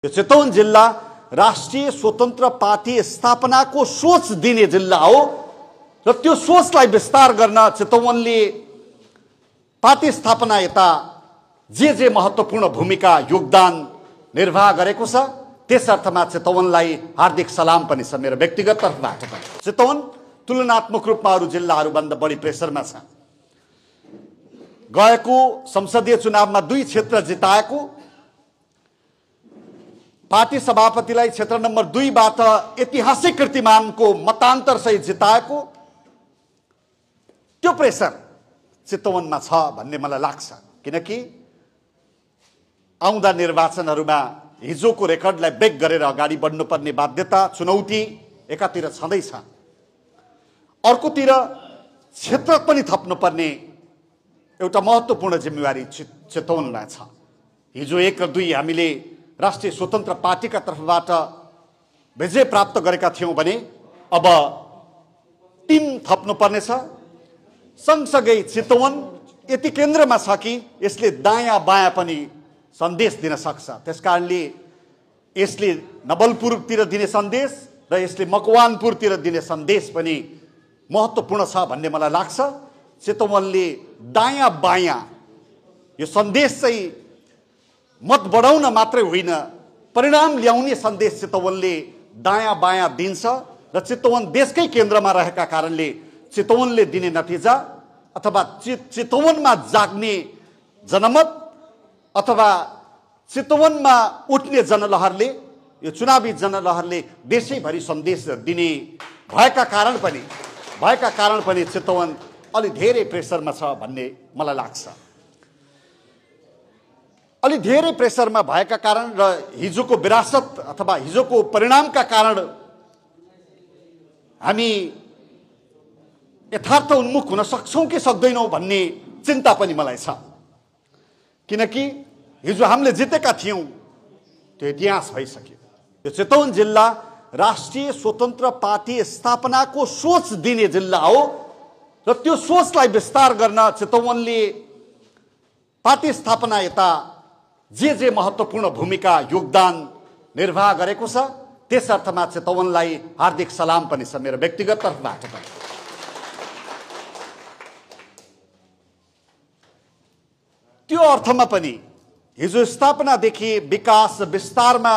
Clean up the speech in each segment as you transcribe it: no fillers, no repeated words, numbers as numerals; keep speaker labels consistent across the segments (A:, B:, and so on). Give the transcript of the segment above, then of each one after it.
A: यो चितवन जिल्ला राष्ट्रिय स्वतन्त्र पार्टी स्थापनाको सोच दिने जिल्ला हो र त्यो सोचलाई विस्तार गर्न चितवनले पार्टी स्थापना यता जे महत्त्वपूर्ण भूमिका योगदान निर्वाह गरेको छ त्यस अर्थमा चितवनलाई हार्दिक सलाम पनि छ मेरो व्यक्तिगत तर्फबाट पनि। चितवन तुलनात्मक रूपमा अरू जिल्लाहरूभन्दा बढी प्रेसरमा छ। गएको संसदीय चुनावमा 2 क्षेत्र जिताएको, पार्टी सभापतिलाई क्षेत्र नम्बर 2 बाट ऐतिहासिक कीर्तिमानको मतान्तर सहित जिताएको, त्यो प्रेसर चितवनमा छ भन्ने मलाई लाग्छ। किनकि आउँदा निर्वाचनहरूमा हिजोको रेकर्डलाई ब्रेक गरेर अगाडि बढ्नुपर्ने बाध्यता, चुनौती एकातिर छँदैछ, अर्कोतिर क्षेत्र पनि थप्नुपर्ने एउटा महत्त्वपूर्ण जिम्मेवारी चितवनमा छ। हिजो 1 र 2 हामीले राष्ट्रिय स्वतन्त्र पार्टीका तर्फबाट विजय प्राप्त गरेका थियौं भने अब 3 थप्नुपर्नेछ। सँगसँगै चितवन यति केन्द्रमा छ कि यसले दायाँ बायाँ पनि सन्देश दिन सक्छ। त्यसकारणले यसले नवलपुरतिर दिने सन्देश र यसले मकवानपुरतिर दिने सन्देश पनि महत्त्वपूर्ण छ भन्ने मलाई लाग्छ। चितवनले दायाँ बायाँ यो सन्देश चाहिँ मत बढाउन मात्रै होइन, परिणाम ल्याउने सन्देश चितवनले दायाँ बायाँ दिन्छ र चितवन देशकै केन्द्रमा रहेका कारणले चितवनले दिने नतिजा अथवा चितवनमा जाग्ने जनमत अथवा चितवनमा उठ्ने जनलहरले, यो चुनावी जनलहरले देशैभरि सन्देश दिने भएका कारण पनि चितवन अलि धेरै प्रेसरमा छ भन्ने मलाई लाग्छ। अलि धेरै प्रेसरमा भएका कारण र हिजोको विरासत अथवा हिजोको परिणामका कारण हामी यथार्थ उन्मुख हुन सक्छौं कि सक्दैनौं भन्ने चिन्ता पनि मलाई छ। किनकि हिजो हामीले जितेका थियौं त्यो इतिहास भइसक्यो। यो चितवन जिल्ला राष्ट्रिय स्वतन्त्र पार्टी स्थापनाको सोच दिने जिल्ला हो र त्यो सोचलाई विस्तार गर्न चितवनले पार्टी स्थापना यता जे महत्त्वपूर्ण भूमिका योगदान निर्वाह गरेको छ त्यस अर्थमा चितवनलाई हार्दिक सलाम पनि छ मेरो व्यक्तिगत तर्फबाट पनि। त्यो अर्थमा पनि हिजो स्थापनादेखि विकास विस्तारमा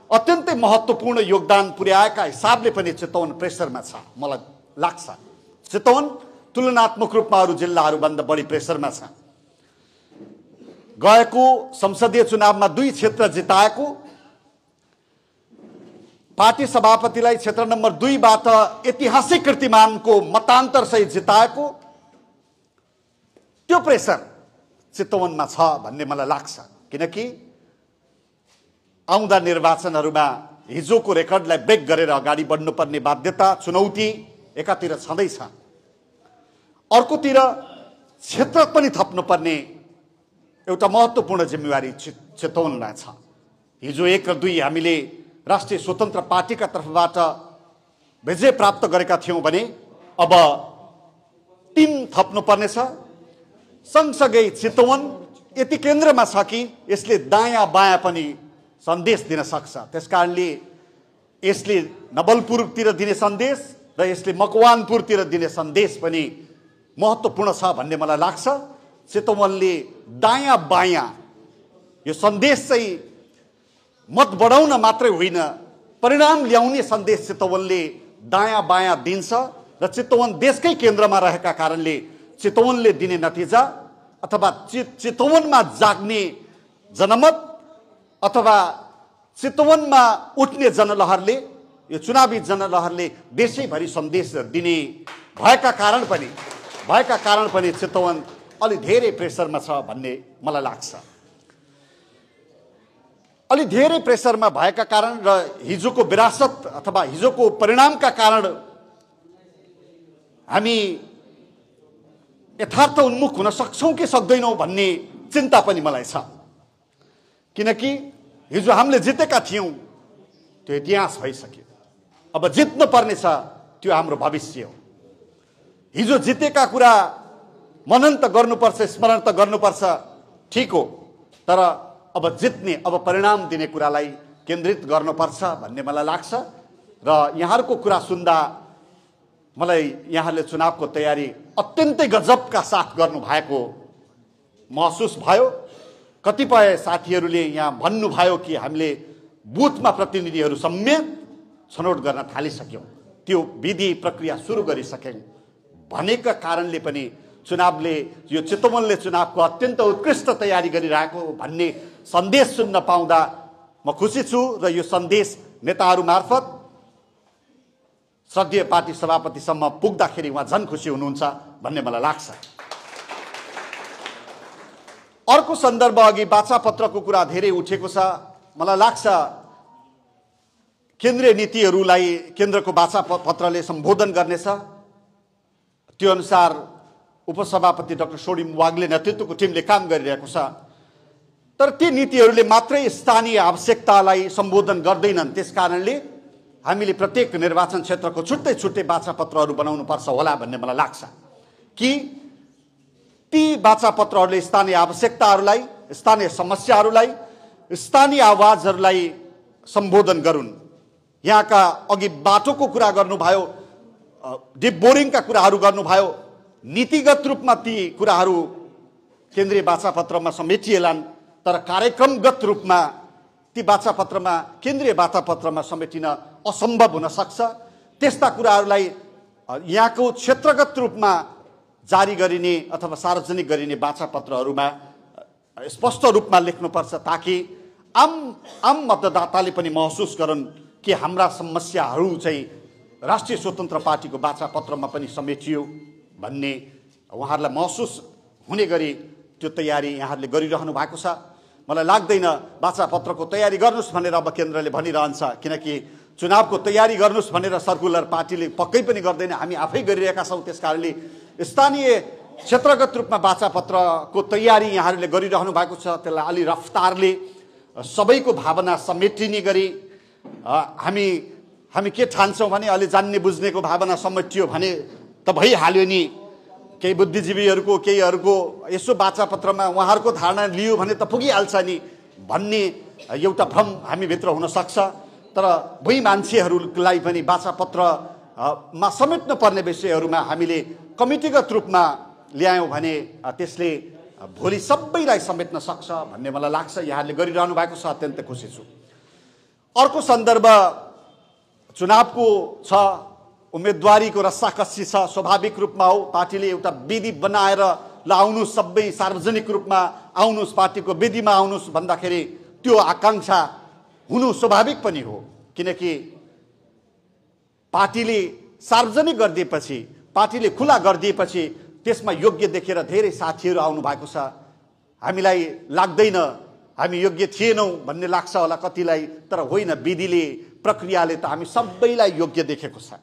A: अत्यन्तै महत्त्वपूर्ण योगदान पुर्याएका हिसाबले पनि चितवन प्रेसरमा छ मलाई लाग्छ। चितवन तुलनात्मक रूपमा अरू जिल्लाहरूभन्दा बढी प्रेसरमा छ। गएको संसदीय चुनावमा 2 क्षेत्र जिताएको, पार्टी सभापतिलाई क्षेत्र नम्बर 2 बाट ऐतिहासिक कीर्तिमानको मतान्तर सहित जिताएको, त्यो प्रेसर चितवनमा छ भन्ने मलाई लाग्छ। किनकि आउँदा निर्वाचनहरूमा हिजोको रेकर्डलाई ब्रेक गरेर अगाडि बढ्नुपर्ने बाध्यता, चुनौती एकातिर छँदैछ, अर्कोतिर क्षेत्र पनि थप्नुपर्ने एउटा महत्त्वपूर्ण जिम्मेवारी चितवनमा छ। हिजो 1 र 2 हामीले राष्ट्रिय स्वतन्त्र पार्टीका तर्फबाट विजय प्राप्त गरेका थियौं भने अब 3 थप्नुपर्नेछ। सँगसँगै चितवन यति केन्द्रमा छ कि यसले दायाँ बायाँ पनि सन्देश दिन सक्छ। त्यसकारणले यसले नवलपुरतिर दिने सन्देश र यसले मकवानपुरतिर दिने सन्देश पनि महत्त्वपूर्ण छ भन्ने मलाई लाग्छ। चितवनले दायाँ बायाँ यो सन्देश चाहिँ मत बढाउन मात्रै होइन, परिणाम ल्याउने सन्देश चितवनले दायाँ बायाँ दिन्छ र चितवन देशकै केन्द्रमा रहेका कारणले चितवनले दिने नतिजा अथवा चितवनमा जाग्ने जनमत अथवा चितवनमा उठ्ने जनलहरले, यो चुनावी जनलहरले देशैभरि सन्देश दिने भएका कारण पनि चितवन अलि धेरै प्रेसरमा छ भन्ने मलाई लाग्छ। अलि धेरै प्रेसरमा भएका कारण र हिजोको विरासत अथवा हिजोको परिणामका कारण हामी यथार्थ उन्मुख हुन सक्छौं कि सक्दैनौं भन्ने चिन्ता पनि मलाई छ। किनकि हिजो हामीले जितेका थियौं त्यो इतिहास भइसक्यो, अब जित्नु पर्ने छ, त्यो हाम्रो भविष्य हो। हिजो जितेका कुरा मनन त गर्नुपर्छ, स्मरण त गर्नुपर्छ, ठीक हो, तर अब जित्ने, अब परिणाम दिने कुरालाई केन्द्रित गर्नुपर्छ भन्ने मलाई लाग्छ र यहाँहरूको कुरा सुन्दा मलाई यहाँले चुनावको तयारी अत्यन्तै गजबका साथ गर्नुभएको महसुस भयो। कतिपय साथीहरूले यहाँ भन्नुभयो कि हामीले बुथमा प्रतिनिधिहरू समेत छनौट गर्न थालिसक्यौँ, त्यो विधि प्रक्रिया सुरु गरिसक्यौँ भनेका कारणले पनि चुनावले यो चितवनले चुनावको अत्यन्त उत्कृष्ट तयारी गरिरहेको भन्ने सन्देश सुन्न पाउँदा म खुसी छु र यो सन्देश नेताहरू मार्फत श्रद्धेय पार्टी सभापतिसम्म पुग्दाखेरि उहाँ झन् खुसी हुनुहुन्छ भन्ने मलाई लाग्छ। अर्को सन्दर्भ अघि बाचापत्रको कुरा धेरै उठेको छ। मलाई लाग्छ केन्द्रीय नीतिहरूलाई केन्द्रको बाचापत्रले सम्बोधन गर्नेछ। त्यो अनुसार उपसभापति डाक्टर सोडिम वाग्ले नेतृत्वको टिमले काम गरिरहेको छ। तर ती नीतिहरूले मात्रै स्थानीय आवश्यकतालाई सम्बोधन गर्दैनन्। त्यसकारणले हामीले प्रत्येक निर्वाचन क्षेत्रको छुट्टै छुट्टै बाचापत्रहरू बनाउनुपर्छ होला भन्ने मलाई लाग्छ कि ती बाचापत्रहरूले स्थानीय आवश्यकताहरूलाई, स्थानीय समस्याहरूलाई, स्थानीय आवाजहरूलाई सम्बोधन गरून्। यहाँका अघि बाटोको कुरा गर्नुभयो, डिप बोरिङका कुराहरू गर्नुभयो, नीतिगत रूपमा ती कुराहरू केन्द्रीय बाचापत्रमा समेटिएलान्, तर कार्यक्रमगत रूपमा ती बाचापत्रमा, केन्द्रीय बाचापत्रमा समेटिन असम्भव हुन सक्छ। त्यस्ता कुराहरूलाई यहाँको क्षेत्रगत रूपमा जारी गरिने अथवा सार्वजनिक गरिने बाचापत्रहरूमा स्पष्ट रूपमा लेख्नुपर्छ ताकि आम मतदाताले पनि महसुस गरून् कि हाम्रा समस्याहरू चाहिँ राष्ट्रिय स्वतन्त्र पार्टीको बाचापत्रमा पनि समेटियो भन्ने उहाँहरूलाई महसुस हुने गरी त्यो तयारी यहाँहरूले गरिरहनु भएको छ। मलाई लाग्दैन बाचापत्रको तयारी गर्नुहोस् भनेर अब केन्द्रले भनिरहन्छ, किनकि चुनावको तयारी गर्नुहोस् भनेर सर्कुलर पार्टीले पक्कै पनि गर्दैन, हामी आफै गरिरहेका छौँ। त्यसकारणले स्थानीय क्षेत्रगत रूपमा बाचापत्रको तयारी यहाँहरूले गरिरहनु भएको छ। त्यसलाई अलि रफ्तारले सबैको भावना समेटिने गरी हामी के ठान्छौँ भने अलि जान्ने बुझ्नेको भावना समेटियो भने त भइहाल्यो नि। केही बुद्धिजीवीहरूको केहीहरूको यसो बाचापत्रमा उहाँहरूको धारणा लियो भने त पुगिहाल्छ नि भन्ने एउटा भ्रम हामीभित्र हुनसक्छ। तर भुइँ मान्छेहरूलाई पनि बाचापत्रमा समेट्न पर्ने विषयहरूमा हामीले कमिटीगत रूपमा ल्यायौँ भने त्यसले भोलि सबैलाई समेट्न सक्छ भन्ने मलाई लाग्छ। यहाँले गरिरहनु भएको छ, अत्यन्त खुसी छु। अर्को सन्दर्भ चुनावको छ, उम्मेदवारीको रस्साकस्सी छ। स्वाभाविक रूपमा हो, पार्टीले एउटा विधि बनाएर ल आउनुहोस्, सबै सार्वजनिक रूपमा आउनुहोस्, पार्टीको विधिमा आउनुहोस् भन्दाखेरि त्यो आकाङ्क्षा हुनु स्वाभाविक पनि हो, किनकि पार्टीले सार्वजनिक गरिदिएपछि, पार्टीले खुला गरिदिएपछि त्यसमा योग्य देखेर धेरै साथीहरू आउनु भएको छ। हामीलाई लाग्दैन हामी योग्य थिएनौँ भन्ने लाग्छ होला कतिलाई, तर होइन, विधिले, प्रक्रियाले त हामी सबैलाई योग्य देखेको छ।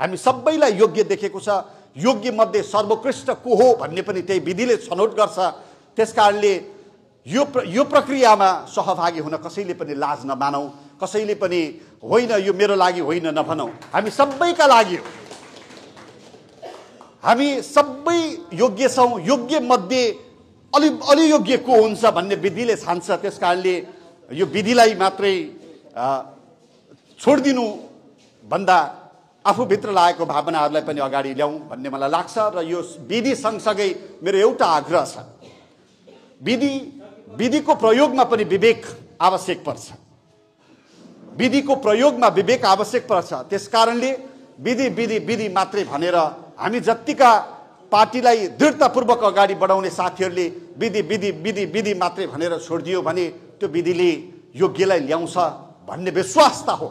A: हामी सबैलाई योग्य देखेको छ। योग्य मध्ये सर्वोत्कृष्ट को हो भन्ने पनि त्यही विधिले छनौट गर्छ। त्यसकारणले यो प्रक्रियामा सहभागी हुन कसैले पनि लाज नमानौँ, कसैले पनि होइन यो मेरो लागि होइन नभनौँ, हामी सबैका लागि हो। हामी सबै योग्य छौँ। योग्य मध्ये अलि योग्य को हुन्छ भन्ने विधिले छान्छ। त्यसकारणले यो विधिलाई मात्रै छोडिदिनु भन्दा आफूभित्र लागेको भावनाहरूलाई पनि अगाडि ल्याउँ भन्ने मलाई लाग्छ। र यो विधि सँगसँगै मेरो एउटा आग्रह छ, विधिको प्रयोगमा पनि विवेक आवश्यक पर्छ। विधिको प्रयोगमा विवेक आवश्यक पर्छ। त्यसकारणले विधि मात्रै भनेर हामी जत्तिका पार्टीलाई दृढतापूर्वक अगाडि बढाउने साथीहरूले विधि मात्रै भनेर छोडिदियो भने त्यो विधिले योग्यलाई ल्याउँछ भन्ने विश्वास त हो,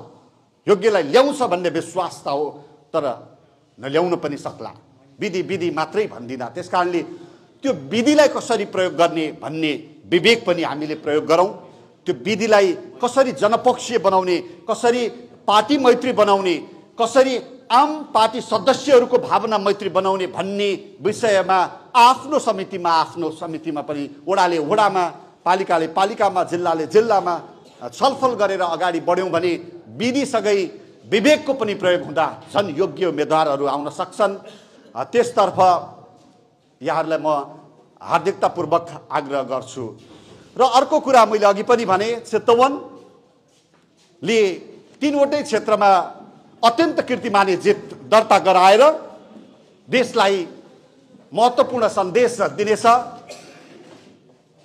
A: योग्यलाई ल्याउँछ भन्ने विश्वास त हो, तर नल्याउन पनि सक्ला विधि मात्रै भन्दिनँ। त्यसकारणले त्यो विधिलाई कसरी प्रयोग गर्ने भन्ने विवेक पनि हामीले प्रयोग गरौँ। त्यो विधिलाई कसरी जनपक्षीय बनाउने, कसरी पार्टी मैत्री बनाउने, कसरी आम पार्टी सदस्यहरूको भावना मैत्री बनाउने भन्ने विषयमा आफ्नो समितिमा पनि वडाले वडामा, पालिकाले पालिकामा, जिल्लाले जिल्लामा छलफल गरेर अगाडि बढ्यौँ भने विधिसँगै विवेकको पनि प्रयोग हुँदा झन् योग्य उम्मेदवारहरू आउन सक्छन्। त्यसतर्फ यहाँहरूलाई म हार्दिकतापूर्वक आग्रह गर्छु। र अर्को कुरा मैले अघि पनि भने, चितवन ले तीनवटै क्षेत्रमा अत्यन्त कीर्तिमानी जित दर्ता गराएर देशलाई महत्त्वपूर्ण सन्देश दिनेछ।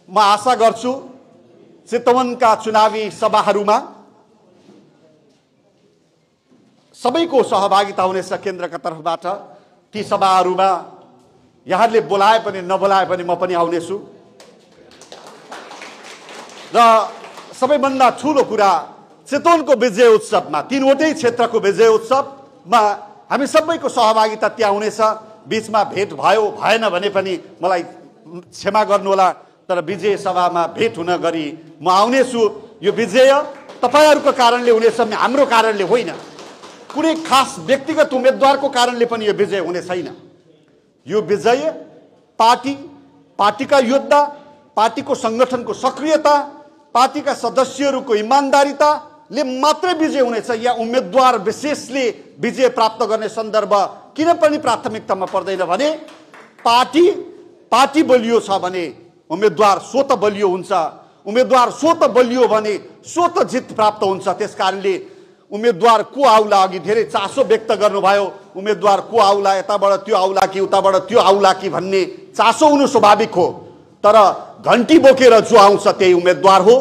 A: म आशा गर्छु चितवनका चुनावी सभाहरूमा सबैको सहभागिता हुनेछ केन्द्रका तर्फबाट। ती सभाहरूमा यहाँले बोलाए पनि नबोलाए पनि म पनि आउनेछु र सबैभन्दा ठुलो कुरा चितवनको विजय उत्सवमा तीनवटै क्षेत्रको विजय उत्सवमा हामी सबैको सहभागिता त्यहाँ हुनेछ। बीचमा भेट भयो भएन भने पनि मलाई क्षमा गर्नुहोला, तर विजय सभामा भेट हुन गरी म आउनेछु। यो विजय तपाईहरूको कारणले हुनेछ, हाम्रो कारणले होइन। कुनै खास व्यक्तिगत उम्मेदवारको कारणले पनि यो विजय हुने छैन। यो विजय पार्टीका योद्धा, पार्टीको संगठनको सक्रियता, पार्टीका सदस्यहरूको इमान्दारिताले मात्रै विजय हुनेछ। या उम्मेदवार विशेषले विजय प्राप्त गर्ने सन्दर्भ किन पनि प्राथमिकतामा पर्दैन भने पार्टी बलियो छ भने उम्मेदवार स्वत बलियो हुन्छ। उम्मेदवार स्वत बलियो भने स्वत जित प्राप्त हुन्छ। त्यसकारणले उम्मेदवार को आउला अघि धेरै चासो व्यक्त गर्नुभयो। उम्मेदवार को आउला, यताबाट त्यो आउला कि उताबाट त्यो आउला कि भन्ने चासो हुनु स्वाभाविक हो, तर घन्टी बोकेर जो आउँछ त्यही उम्मेदवार हो।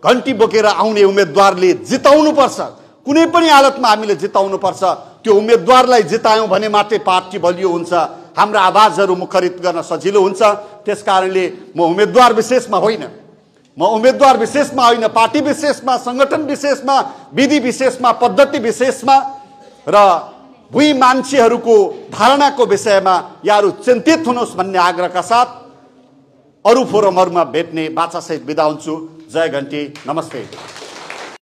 A: घन्टी बोकेर आउने उम्मेदवारले जिताउनु पर्छ। कुनै पनि हालतमा हामीले जिताउनु पर्छ। त्यो उम्मेदवारलाई जितायौं भने मात्रै पार्टी बलियो हुन्छ, हाम्रा आवाजहरू मुखरित गर्न सजिलो हुन्छ। त्यसकारणले म उम्मेदवार विशेषमा होइन, पार्टी विशेषमा, संगठन विशेषमा, विधि विशेषमा, पद्धति विशेषमा र भुइँ मान्छेहरूको धारणाको विषयमा यहाँहरू चिन्तित हुनुहोस् भन्ने आग्रहका साथ अरू फोरमहरूमा भेट्ने बाचासहित बिदा हुन्छु। जय घन्टी, नमस्ते।